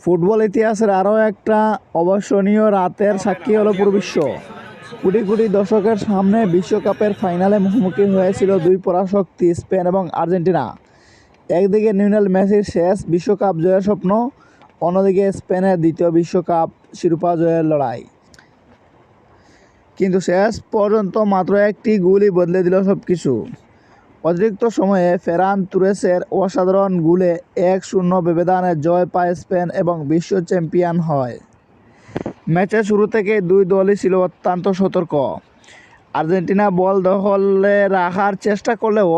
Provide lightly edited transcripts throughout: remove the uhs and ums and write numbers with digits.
Football ইতিহাসের আরও একটা অবিস্মরণীয় রাতের সাক্ষী হলো পুরো বিশ্ব। কোটি কোটি দর্শকের সামনে বিশ্বকাপের ফাইনালে মুখোমুখি হয়েছিল দুই পরাশক্তি স্পেন এবং আর্জেন্টিনা। একদিকে লিওনেল মেসির শেষ বিশ্বকাপ জয়ের স্বপ্ন, অন্যদিকে স্পেনের দ্বিতীয় বিশ্বকাপ শিরোপা জয়ের লড়াই। কিন্তু শেষ পর্যন্ত মাত্র একটি গোলই বদলে দিল সব কিছু। অতিরিক্ত সময়ে ফেরান তুরেসের অসাধারণ গোলে 1-0 ব্যবধানে জয় পায় স্পেন এবং বিশ্ব চ্যাম্পিয়ন হয়। ম্যাচের শুরু থেকে দুই দলই ছিল অত্যন্ত সতর্ক। আর্জেন্টিনা বল দখলে রাখার চেষ্টা করলেও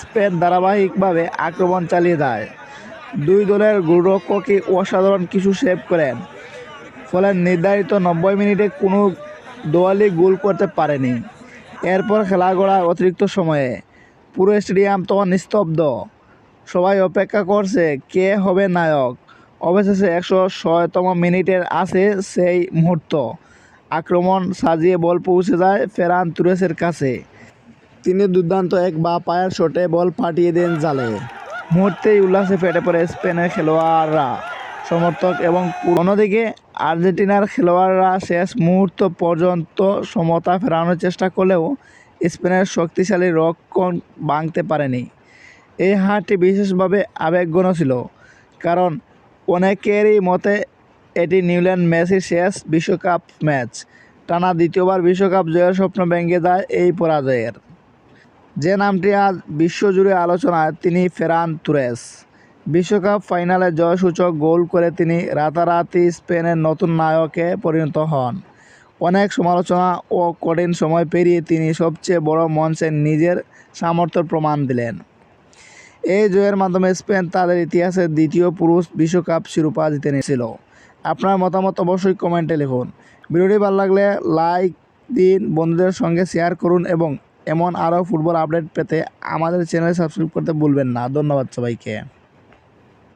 স্পেন ধারাবাহিকভাবে আক্রমণ চালিয়ে যায়। দুই দলের গোলরক্ষকই অসাধারণ কিছু সেভ করেন, ফলে নির্ধারিত 90 মিনিটে কোনো দলই গোল করতে পারেনি। এরপর খেলা গড়ায় অতিরিক্ত সময়ে। পুরো স্টেডিয়াম তখন নিস্তব্ধ, সবাই অপেক্ষা করছে কে হবে নায়ক। অবশেষে 106তম মিনিটের আসে সেই মুহূর্ত। আক্রমণ সাজিয়ে বল পৌঁছে যায় ফেরান তুরেসের কাছে। তিনি দুর্দান্ত এক বাঁ পায়ের শটে বল পাঠিয়ে দেন জালে। মুহূর্তেই উল্লাসে ফেটে পড়ে স্পেনের খেলোয়াড়রা, সমর্থক এবং অন্যদিকে আর্জেন্টিনার খেলোয়াড়রা শেষ মুহূর্ত পর্যন্ত সমতা ফেরানোর চেষ্টা করলেও স্পেনের শক্তিশালী রক্ষণ ভাঙতে পারেনি। এই হারটি বিশেষভাবে আবেগঘন ছিল, কারণ অনেকেরই মতে এটি লিওনেল মেসির শেষ বিশ্বকাপ ম্যাচ। টানা দ্বিতীয়বার বিশ্বকাপ জয়ের স্বপ্ন ভেঙে যায় এই পরাজয়ের। যে নামটি আজ বিশ্বজুড়ে আলোচনায়, তিনি ফেরান তুরেস। বিশ্বকাপ ফাইনালে জয়সূচক গোল করে তিনি রাতারাতি স্পেনের নতুন নায়কে পরিণত হন। অনেক সমালোচনা ও কঠিন সময় পেরিয়ে তিনি সবচেয়ে বড় মঞ্চে নিজের সামর্থ্যের প্রমাণ দিলেন। এই জয়ের মাধ্যমে স্পেন তাদের ইতিহাসের দ্বিতীয় পুরুষ বিশ্বকাপ শিরোপা জিতে নিয়েছিল। আপনার মতামত অবশ্যই কমেন্টে লিখুন। ভিডিওটি ভালো লাগলে লাইক দিন, বন্ধুদের সঙ্গে শেয়ার করুন এবং এমন আরও ফুটবল আপডেট পেতে আমাদের চ্যানেল সাবস্ক্রাইব করতে ভুলবেন না। ধন্যবাদ সবাইকে।